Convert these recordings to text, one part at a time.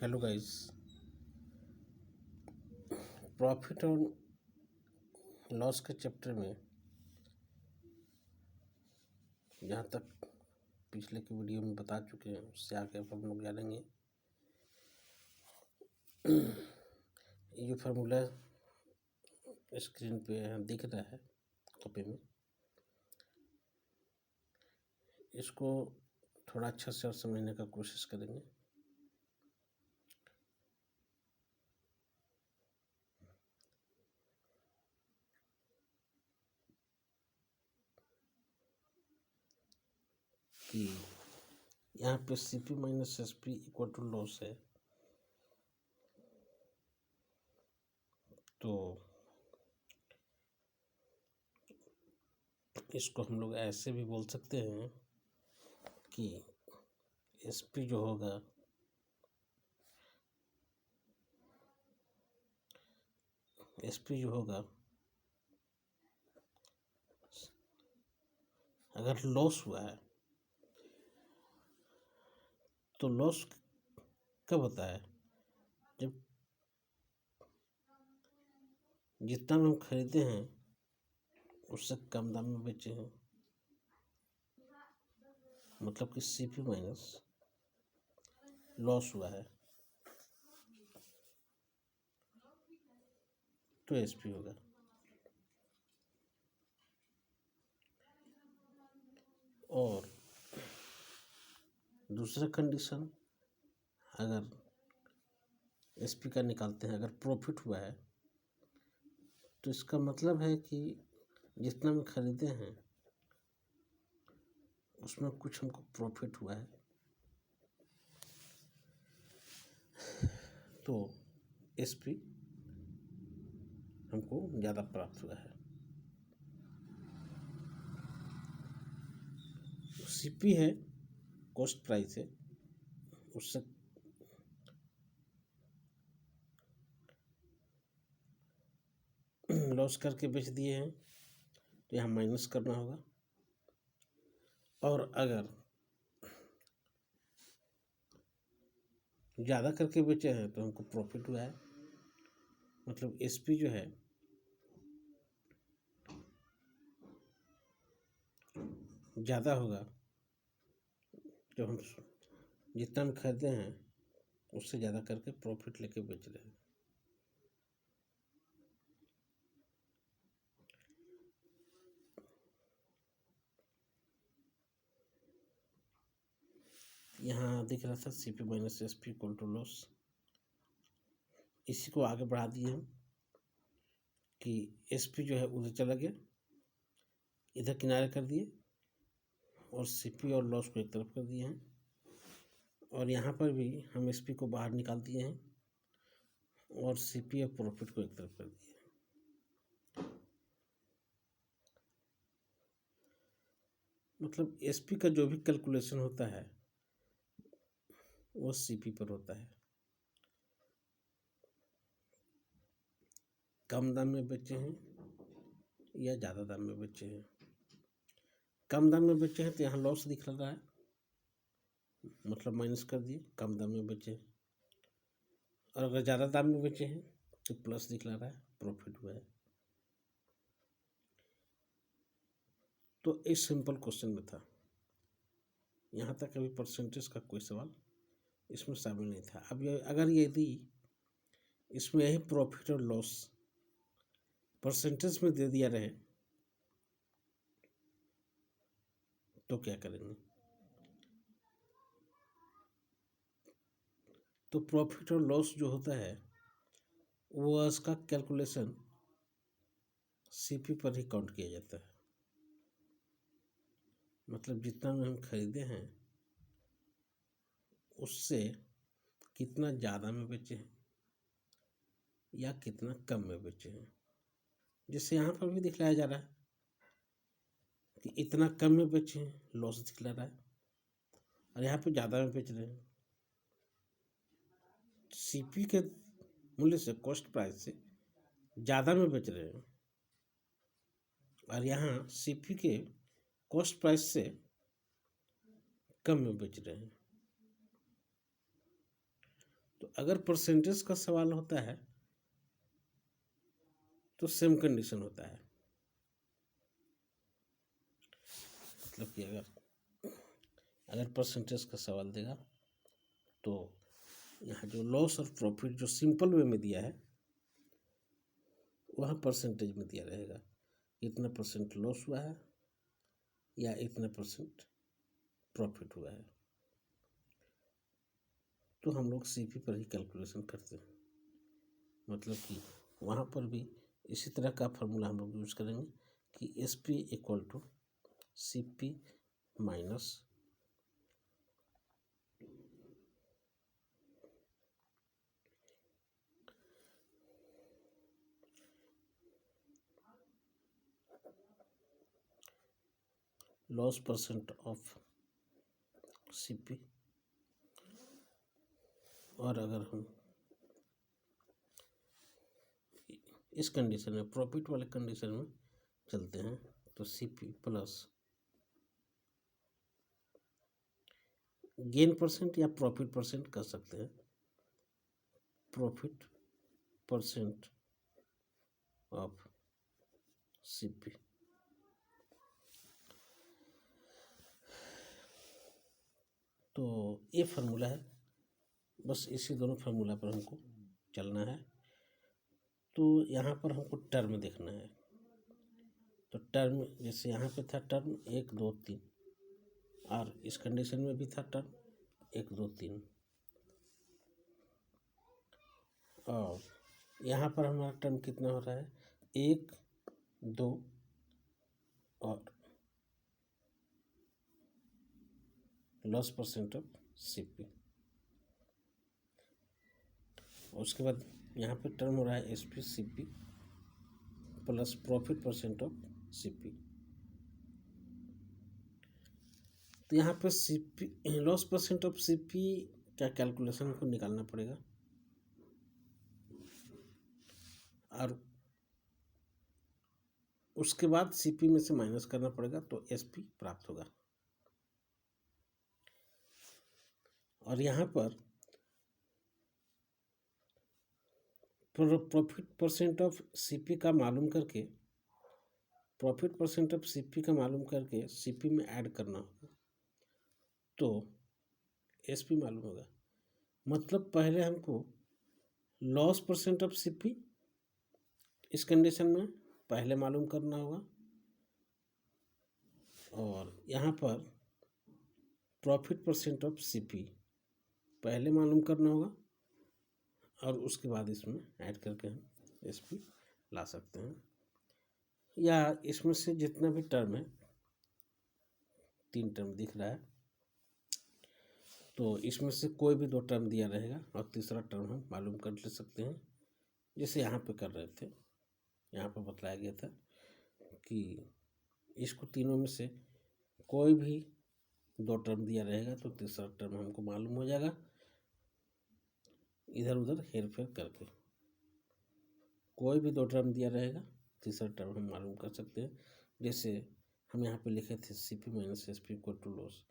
Hello guys. Profit और loss के chapter में जहाँ तक पिछले की वीडियो में बता चुके हैं उससे आगे अब हम लोग जानेंगे। ये फार्मूला स्क्रीन पे दिख रहा है कॉपी में, इसको थोड़ा अच्छा से और समझने का कोशिश करेंगे। कि यहाँ पे CP minus SP equal to loss है, तो इसको हम लोग ऐसे भी बोल सकते हैं कि SP जो होगा अगर लॉस हुआ है तो लॉस कब होता है? जब जितना में हम खरीदे हैं उससे कम दाम में बेचे हैं, मतलब कि CP माइनस लॉस हुआ है तो SP होगा। और दूसरा कंडीशन, अगर SP का निकालते हैं, अगर प्रॉफिट हुआ है तो इसका मतलब है कि जितना में खरीदे हैं उसमें कुछ हमको प्रॉफिट हुआ है, तो SP हमको ज़्यादा प्राप्त हुआ है। CP है कॉस्ट प्राइस है, उससे लॉस करके बेच दिए हैं तो यहाँ माइनस करना होगा। और अगर ज़्यादा करके बेचे हैं तो हमको प्रॉफिट हुआ है, मतलब SP जो है ज़्यादा होगा। जो हम जितना हम खरीदे हैं उससे ज़्यादा करके प्रॉफिट लेके बेच रहे हैं। यहाँ दिख रहा था CP minus SP equal to loss, इसी को आगे बढ़ा दिए हम कि SP जो है उधर चला गया, इधर किनारे कर दिए और CP और लॉस को एक तरफ कर दिए हैं, और यहाँ पर भी हम SP को बाहर निकाल दिए हैं और CP और प्रॉफिट को एक तरफ कर दिए हैं। मतलब SP का जो भी कैलकुलेशन होता है वो CP पर होता है। कम दाम में बेचे हैं या ज़्यादा दाम में बेचे हैं। कम दाम में बेचे हैं तो यहाँ लॉस दिख रहा है, मतलब माइनस कर दिए, कम दाम में बेचे हैं। और अगर ज़्यादा दाम में बेचे हैं तो प्लस दिखला रहा है, प्रॉफिट हुआ है। तो इस सिंपल क्वेश्चन में था, यहाँ तक अभी परसेंटेज का कोई सवाल इसमें शामिल नहीं था। अब अगर यदि इसमें यही प्रॉफिट और लॉस परसेंटेज में दे दिया रहे तो क्या करेंगे? तो प्रॉफिट और लॉस जो होता है वो इसका कैलकुलेशन CP पर ही काउंट किया जाता है, मतलब जितना में हम खरीदे हैं उससे कितना ज़्यादा में बेचे हैं या कितना कम में बेचे हैं। जैसे यहाँ पर भी दिखलाया जा रहा है कि इतना कम में बेचे हैं, लॉस दिखला रहा है, और यहाँ पे ज़्यादा में बेच रहे हैं। CP के मूल्य से, कॉस्ट प्राइस से ज़्यादा में बेच रहे हैं, और यहाँ CP के कॉस्ट प्राइस से कम में बेच रहे हैं। तो तो अगर परसेंटेज का सवाल होता है तो सेम कंडीशन होता है, मतलब कि अगर परसेंटेज का सवाल देगा तो यहाँ जो लॉस और प्रॉफिट जो सिंपल वे में दिया है वहाँ परसेंटेज में दिया रहेगा, इतना परसेंट लॉस हुआ है या इतना परसेंट प्रॉफिट हुआ है। तो हम लोग सीपी पर ही कैलकुलेशन करते हैं, मतलब कि वहाँ पर भी इसी तरह का फार्मूला हम लोग यूज करेंगे कि S P equal to C P minus loss percent of CP. और अगर हम इस कंडीशन में प्रॉफिट वाले कंडीशन में चलते हैं तो सीपी प्लस गेन परसेंट या प्रॉफिट परसेंट कर सकते हैं, प्रॉफिट परसेंट ऑफ सीपी। तो ये फार्मूला है, बस इसी दोनों फार्मूला पर हमको चलना है। तो यहाँ पर हमको टर्म देखना है, तो टर्म जैसे यहाँ पे था टर्म 1 2 3 और इस कंडीशन में भी था टर्म 1 2 3 और यहाँ पर हमारा टर्म कितना हो रहा है 1 2 और लॉस परसेंट ऑफ सीपी। उसके बाद यहाँ पे टर्म हो रहा है S P C P plus profit percent of CP. तो यहाँ पे CP loss percent of CP का कैलकुलेशन को निकालना पड़ेगा और उसके बाद सीपी में से माइनस करना पड़ेगा तो एसपी प्राप्त होगा। और यहाँ पर प्रॉफिट परसेंट ऑफ सीपी का मालूम करके सीपी में ऐड करना होगा तो एसपी मालूम होगा। मतलब पहले हमको लॉस परसेंट ऑफ सीपी इस कंडीशन में पहले मालूम करना होगा और यहाँ पर प्रॉफिट परसेंट ऑफ सीपी पहले मालूम करना होगा और उसके बाद इसमें ऐड करके हम एसपी ला सकते हैं। या इसमें से जितना भी टर्म है 3 टर्म दिख रहा है तो इसमें से कोई भी 2 टर्म दिया रहेगा और तीसरा टर्म हम मालूम कर ले सकते हैं, जैसे यहाँ पे कर रहे थे। यहाँ पर बतलाया गया था कि इसको तीनों में से कोई भी 2 टर्म दिया रहेगा तो तीसरा टर्म हमको मालूम हो जाएगा इधर उधर हेर फेर करके। कोई भी 2 टर्म दिया रहेगा तीसरा टर्म हम मालूम कर सकते हैं, जैसे हम यहाँ पे लिखे थे C P minus S P equal to loss.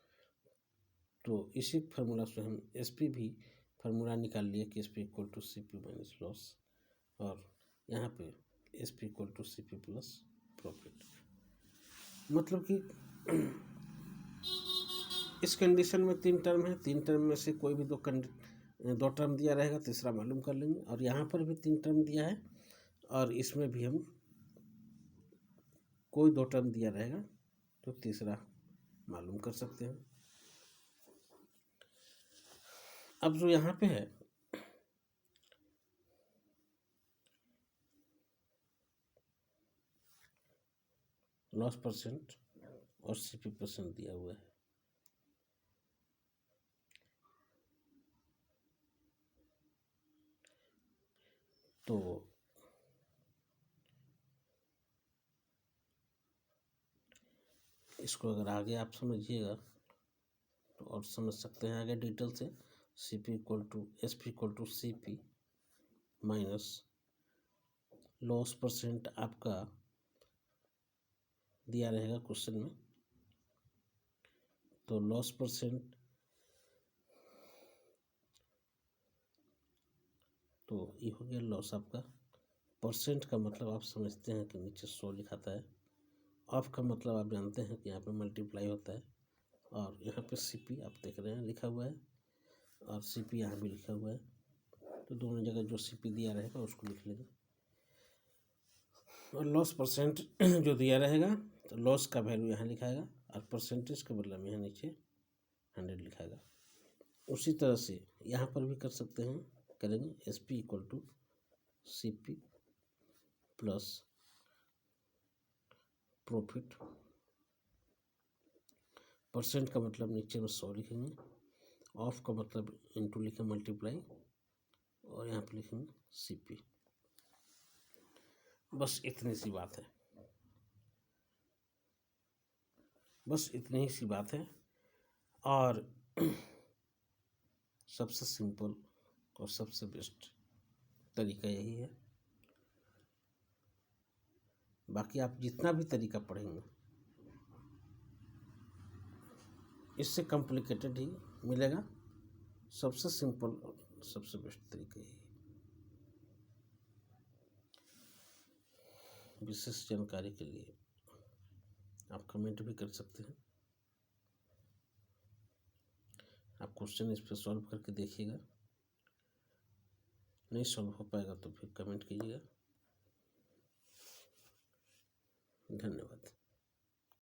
तो इसी फार्मूला से हम एस पी भी फार्मूला निकाल लिए कि S P equal to C P minus loss और यहाँ पे S P equal to C P plus profit. मतलब कि इस कंडीशन में 3 टर्म है, 3 टर्म में से कोई भी 2 टर्म दिया रहेगा तीसरा मालूम कर लेंगे। और यहाँ पर भी 3 टर्म दिया है और इसमें भी हम कोई 2 टर्म दिया रहेगा तो तीसरा मालूम कर सकते हैं। अब जो यहाँ पे है लॉस परसेंट और सीपी परसेंट दिया हुआ है, तो इसको अगर आगे आप समझिएगा तो और समझ सकते हैं आगे डिटेल से। C P equal to S P equal to C P minus loss percent आपका दिया रहेगा क्वेश्चन में, तो लॉस परसेंट तो ये हो गया लॉस आपका। परसेंट का मतलब आप समझते हैं कि नीचे 100 लिखाता है। ऑफ का मतलब आप जानते हैं कि यहाँ पे मल्टीप्लाई होता है, और यहाँ पे सीपी आप देख रहे हैं लिखा हुआ है, और सीपी यहाँ भी लिखा हुआ है। तो दोनों जगह जो सीपी दिया रहेगा उसको लिख लेंगे। और लॉस परसेंट जो दिया रहेगा तो लॉस का वैल्यू यहाँ लिखाएगा, और परसेंटेज के बदले में यहाँ नीचे 100 लिखाएगा। उसी तरह से यहाँ पर भी कर सकते हैं, करेंगे S P equal to C P plus profit. Percent का मतलब नीचे में 100 लिखेंगे, ऑफ का मतलब इनटू लिखें मल्टीप्लाई, और यहाँ पे लिखेंगे सी पी। बस इतनी सी बात है, बस इतनी ही सी बात है। और सबसे सिंपल और सबसे बेस्ट तरीका यही है। बाकी आप जितना भी तरीका पढ़ेंगे इससे कॉम्प्लिकेटेड ही मिलेगा। सबसे सिंपल और सबसे बेस्ट तरीका यही है। विशेष जानकारी के लिए आप कमेंट भी कर सकते हैं। आप क्वेश्चन इस पर सॉल्व करके देखिएगा, नहीं सॉल्व हो पाएगा तो फिर कमेंट कीजिएगा। धन्यवाद।